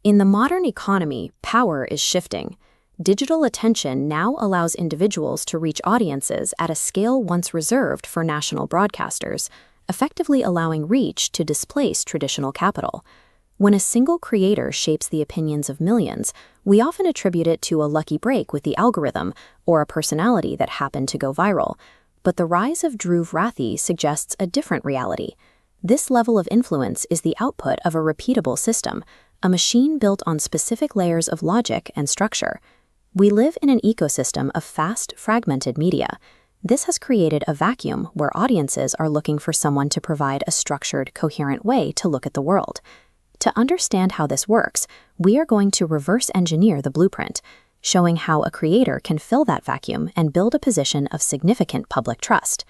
In the modern economy, power is shifting. Digital attention now allows individuals to reach audiences at a scale once reserved for national broadcasters, effectively allowing reach to displace traditional capital. When a single creator shapes the opinions of millions, we often attribute it to a lucky break with the algorithm or a personality that happened to go viral. But the rise of Dhruv Rathee suggests a different reality. This level of influence is the output of a repeatable system, a machine built on specific layers of logic and structure. We live in an ecosystem of fast, fragmented media. This has created a vacuum where audiences are looking for someone to provide a structured, coherent way to look at the world. To understand how this works, we are going to reverse engineer the blueprint, showing how a creator can fill that vacuum and build a position of significant public trust.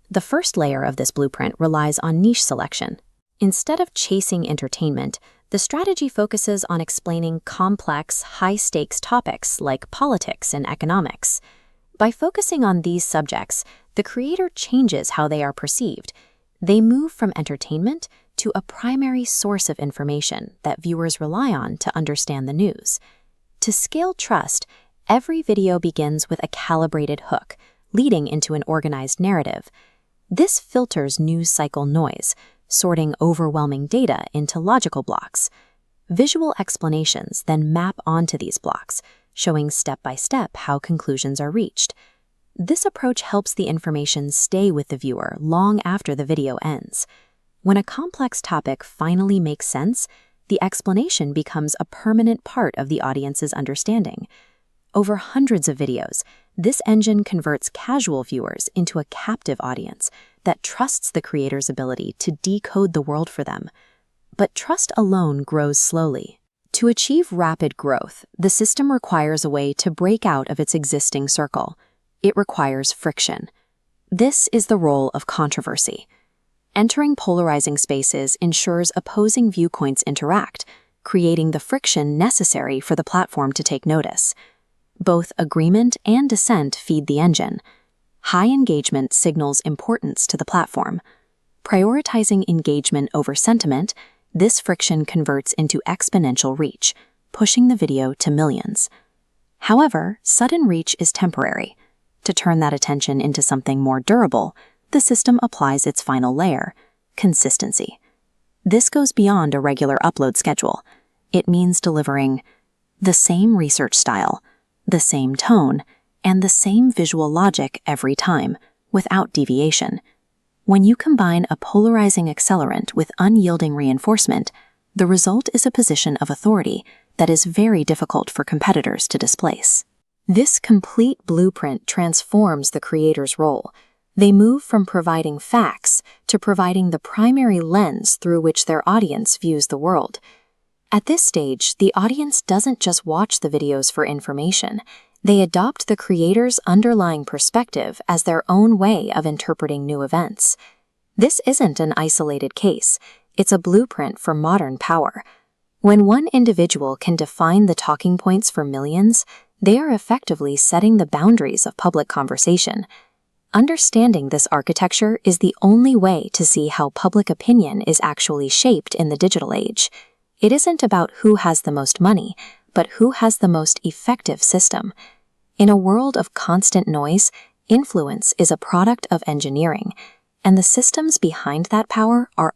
The first layer of this blueprint relies on niche selection. Instead of chasing entertainment, the strategy focuses on explaining complex, high-stakes topics like politics and economics. By focusing on these subjects, the creator changes how they are perceived. They move from entertainment to a primary source of information that viewers rely on to understand the news. To scale trust, every video begins with a calibrated hook, leading into an organized narrative. This filters news cycle noise, sorting overwhelming data into logical blocks. Visual explanations then map onto these blocks, showing step-by-step how conclusions are reached. This approach helps the information stay with the viewer long after the video ends. When a complex topic finally makes sense, the explanation becomes a permanent part of the audience's understanding. Over hundreds of videos, this engine converts casual viewers into a captive audience that trusts the creator's ability to decode the world for them. But trust alone grows slowly. To achieve rapid growth, the system requires a way to break out of its existing circle. It requires friction. This is the role of controversy. Entering polarizing spaces ensures opposing viewpoints interact, creating the friction necessary for the platform to take notice. Both agreement and dissent feed the engine. High engagement signals importance to the platform. Prioritizing engagement over sentiment, this friction converts into exponential reach, pushing the video to millions. However, sudden reach is temporary. To turn that attention into something more durable, the system applies its final layer, consistency. This goes beyond a regular upload schedule. It means delivering the same research style, the same tone, and the same visual logic every time, without deviation. When you combine a polarizing accelerant with unyielding reinforcement, the result is a position of authority that is very difficult for competitors to displace. This complete blueprint transforms the creator's role. They move from providing facts to providing the primary lens through which their audience views the world. At this stage, the audience doesn't just watch the videos for information. They adopt the creator's underlying perspective as their own way of interpreting new events. This isn't an isolated case. It's a blueprint for modern power. When one individual can define the talking points for millions, they are effectively setting the boundaries of public conversation. Understanding this architecture is the only way to see how public opinion is actually shaped in the digital age. It isn't about who has the most money, but who has the most effective system. In a world of constant noise, influence is a product of engineering, and the systems behind that power are